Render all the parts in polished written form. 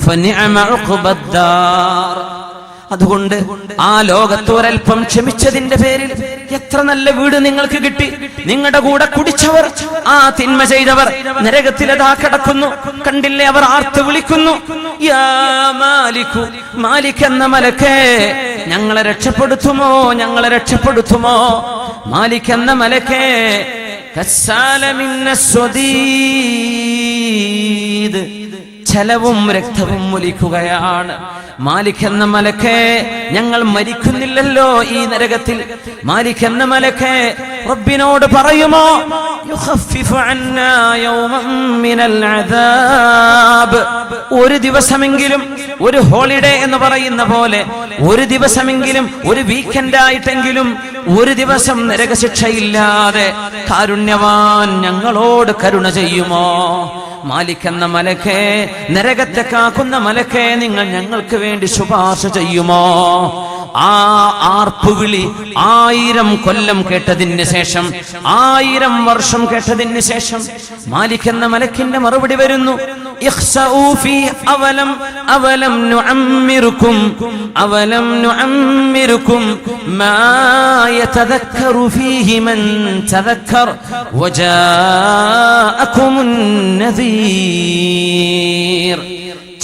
ഫനിഅമ ഉഖ്ബദ്ദാർ. അതുകൊണ്ട് ആ ലോകത്ത് ഒരൽപ്പം ക്ഷമിച്ചതിന്റെ പേരിൽ എത്ര നല്ല വീട് നിങ്ങൾക്ക് കിട്ടി. നിങ്ങളുടെ കൂടെ കുടിച്ചവർ, ആ തിന്മ ചെയ്തവർ നരകത്തിലതാ കിടക്കുന്നു. കണ്ടില്ലേ, അവർ ആർത്ത് വിളിക്കുന്നു, യാ മാലികു, മാലിക് എന്ന മലക്കേ ഞങ്ങളെ രക്ഷപ്പെടുത്തുമോ, ഞങ്ങളെ രക്ഷപ്പെടുത്തുമോ. മാലിക് എന്ന മലക്കേ കസ്സാലമിന്നസ്വദീദ്, ജലവും രക്തവും ഒലിക്കുകയാണ്. മാലിക് എന്ന മലക്കേ ഞങ്ങൾ മരിക്കുന്നില്ലല്ലോ ഈ നരകത്തിൽ. മാലിക് എന്ന മലക്കേ റബ്ബിനോട് പറയുമോ, യുഖഫിഫു അന്നാ യൗമൻ മിനൽ അദാബ്, ഒരു ദിവസമെങ്കിലും, ഒരു ഹോളിഡേ എന്ന് പറയുന്ന പോലെ ഒരു ദിവസമെങ്കിലും, ഒരു വീക്കെൻഡ് ആയിട്ടെങ്കിലും ഒരു ദിവസം നരകശിക്ഷയില്ലാതെ കാരുണ്യവാൻ ഞങ്ങളോട് കരുണ ചെയ്യുമോ. മാലിക് എന്ന മലക്കേ, നരകത്തെ കാക്കുന്ന മലക്കേ, നിങ്ങൾ ഞങ്ങൾക്ക് വേണ്ടി ശുപാർശ ചെയ്യുമോ. ആ ആർപ്പുവിളി 1000 കൊല്ലം കേട്ടതിന് ശേഷം, 1000 വർഷം കേട്ടതിന് ശേഷം മാലിക് എന്ന മലക്കിന്റെ മറുപടി വരുന്നു, അവലം നുഅമ്മിറുക്കും അവലം നുഅമ്മിറുക്കും മാ യതദക്കറു ഫീഹി മൻ തദക്കർ വജാഅകുമുൻ നദീർ.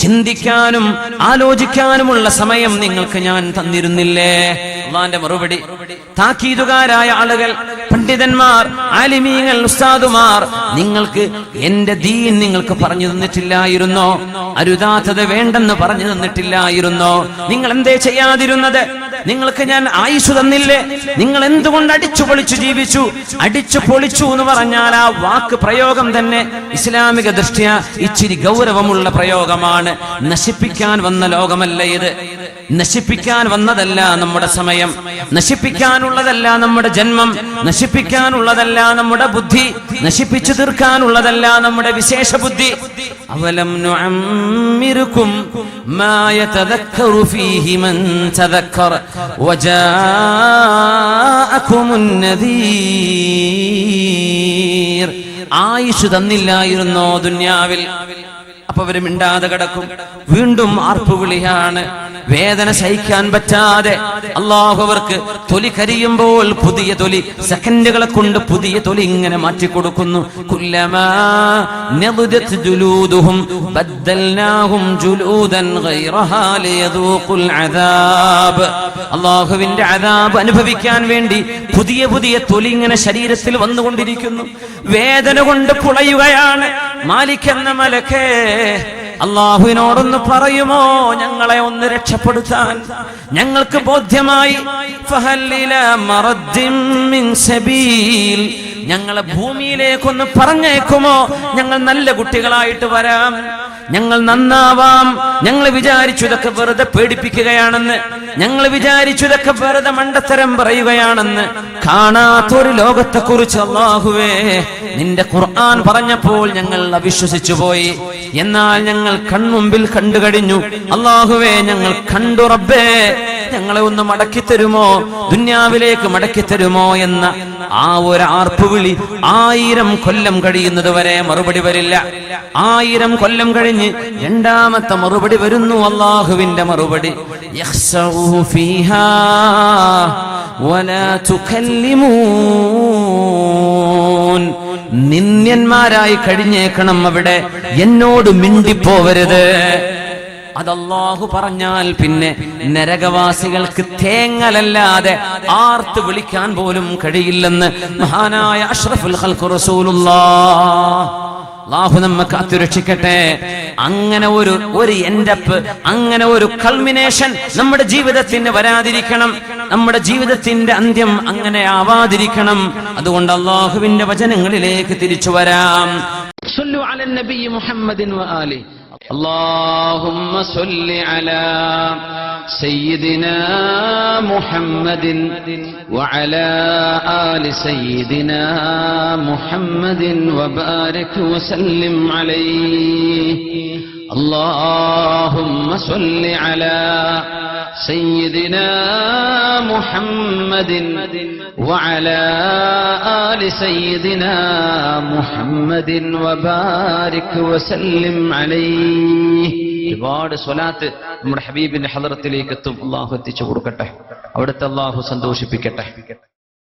ചിന്തിക്കാനും ആലോചിക്കാനുമുള്ള സമയം നിങ്ങൾക്ക് ഞാൻ തന്നിരുന്നില്ലേ. അല്ലാഹുവിന്റെ മറുപടി, താക്കീതുകാരായ ആളുകൾ, പണ്ഡിതന്മാർ, ആലിമീങ്ങൾ, ഉസ്താദുമാർ, നിങ്ങൾക്ക് എന്റെ ദീൻ നിങ്ങൾക്ക് പറഞ്ഞു തന്നിട്ടില്ലായിരുന്നോ? അരുതാത്തത് വേണ്ടെന്ന് പറഞ്ഞു തന്നിട്ടില്ലായിരുന്നോ? നിങ്ങൾ എന്തേ ചെയ്യാതിരുന്നത്? നിങ്ങൾക്ക് ഞാൻ ആയുസ് തന്നില്ലേ? നിങ്ങൾ എന്തുകൊണ്ട് അടിച്ചു പൊളിച്ചു ജീവിച്ചു? അടിച്ചു പൊളിച്ചു എന്ന് പറഞ്ഞാൽ ആ വാക്ക് പ്രയോഗം തന്നെ ഇസ്ലാമിക ദൃഷ്ട്യാ ഇച്ചിരി ഗൗരവമുള്ള പ്രയോഗമാണ്. നശിപ്പിക്കാൻ വന്ന ലോകമല്ല ഇത്. നശിപ്പിക്കാൻ വന്നതല്ല നമ്മുടെ സമയം, നശിപ്പിക്കാനുള്ളതല്ല നമ്മുടെ ജന്മം, നശിപ്പിക്കാനുള്ളതല്ല നമ്മുടെ ബുദ്ധി, നശിപ്പിച്ചു തീർക്കാനുള്ളതല്ല നമ്മുടെ വിശേഷ ബുദ്ധി. അവലം നുഅമ്മിറുക്കും മാ യതദക്കറു ഫീഹി മൻ തദക്കർ വജാഅകുമുൻ നദീർ. ആയുഷ് തന്നില്ലായിരുന്നോ ദുനിയാവിൽ? അപ്പൊ അവര് മിണ്ടാതെ കിടക്കും. വീണ്ടും ആർപ്പുവിളിയാണ്. വേദന സഹിക്കാൻ പറ്റാതെ അല്ലാഹു അവർക്ക് തൊലി കരിയുമ്പോൾ പുതിയ തൊലി, സെക്കൻഡുകളെ കൊണ്ട് പുതിയ തൊലി ഇങ്ങനെ മാറ്റിക്കൊടുക്കുന്നു. കുല്ലമാ നദദത് ജുലൂദുഹും ബദ്ദൽനാഹും ജുലൂദൻ ഗൈറഹാ ലിയദൂഖുൽ അദാബ്. അല്ലാഹുവിന്റെ അദാബ് അനുഭവിക്കാൻ വേണ്ടി പുതിയ പുതിയ തൊലി ഇങ്ങനെ ശരീരത്തിൽ വന്നുകൊണ്ടിരിക്കുന്നു. വേദന കൊണ്ട് പുളയുകയാണ്. മാലിക് എന്ന മലക്കേ, അല്ലാഹുവിനോടൊന്ന് പറയുമോ ഞങ്ങളെ ഒന്ന് രക്ഷപ്പെടുത്താൻ? ഞങ്ങൾക്ക് ബോധ്യമായി, ഫഹല്ലില മറദ്ദിൻ മിൻ സബീൽ, ഞങ്ങളെ ഭൂമിയിലേക്കൊന്ന് പറഞ്ഞേക്കുമോ? ഞങ്ങൾ നല്ല കുട്ടികളായിട്ട് വരാം, ഞങ്ങൾ നന്നാവാം. ഞങ്ങൾ വിചാരിച്ചു ഇതൊക്കെ വെറുതെ പേടിപ്പിക്കുകയാണെന്ന്, ഞങ്ങൾ വിചാരിച്ചു ഇതൊക്കെ വെറുതെ മണ്ടത്തരം പറയുകയാണെന്ന്. കാണാത്തൊരു ലോകത്തെക്കുറിച്ച് അല്ലാഹുവേ നിന്റെ ഖുർആൻ പറഞ്ഞപ്പോൾ ഞങ്ങൾ അവിശ്വസിച്ചു പോയി. എന്നാൽ ഞങ്ങൾ കൺമുമ്പിൽ കണ്ടു കഴിഞ്ഞു. അല്ലാഹുവേ ഞങ്ങൾ കണ്ടു. റബ്ബേ ഞങ്ങളെ ഒന്ന് മടക്കി തരുമോ, ദുന്യാവിലേക്ക് മടക്കി തരുമോ എന്ന ആ ഒരു ആർപ്പുവിളി 1000 കൊല്ലം കഴിയുന്നത് വരെ മറുപടി വരില്ല. 1000 കൊല്ലം കഴിഞ്ഞ് രണ്ടാമത്തെ മറുപടി വരുന്നു. അല്ലാഹുവിന്റെ മറുപടി, യഖ്സഉ ഫീഹാ വലാ തുകല്ലിമൂൻ. നിന്ദ്യന്മാരായി കഴിഞ്ഞേക്കണം അവിടെ, എന്നോട് മിണ്ടിപ്പോവരുത്. അതല്ലാഹു പറഞ്ഞാൽ പിന്നെ നരകവാസികൾക്ക് തേങ്ങലല്ലാതെ ആർത്ത് വിളിക്കാൻ പോലും കഴിയില്ലെന്ന് മഹാനായ അഷ്റഫുൽ ഖൽഖ് റസൂലുള്ളാഹ്. അല്ലാഹു നമ്മെ കാത്തുരക്ഷിക്കട്ടെ. അങ്ങനെ ഒരു എൻഡപ്പ്, അങ്ങനെ ഒരു കൾമിനേഷൻ നമ്മുടെ ജീവിതത്തിന് വരാതിരിക്കണം. നമ്മുടെ ജീവിതത്തിന്റെ അന്ത്യം അങ്ങനെ ആവാതിരിക്കണം. അതുകൊണ്ട് അല്ലാഹുവിന്റെ വചനങ്ങളിലേക്ക് തിരിച്ചു വരാം. സ്വല്ലു അലൻ നബി മുഹമ്മദിൻ വആലി. اللهم صل على سيدنا محمد وعلى آل سيدنا محمد وبارك وسلم عليه. اللهم صل على سيدنا محمد وعلى آل سيدنا محمد وبارك وسلم عليه. ഒരുപാട് സ്വലാത്ത് നമ്മുടെ ഹബീബിന്റെ ഹദറത്തിലേക്ക് എത്തും. അള്ളാഹു എത്തിച്ചു കൊടുക്കട്ടെ, അവിടുത്തെ അള്ളാഹു സന്തോഷിപ്പിക്കട്ടെ.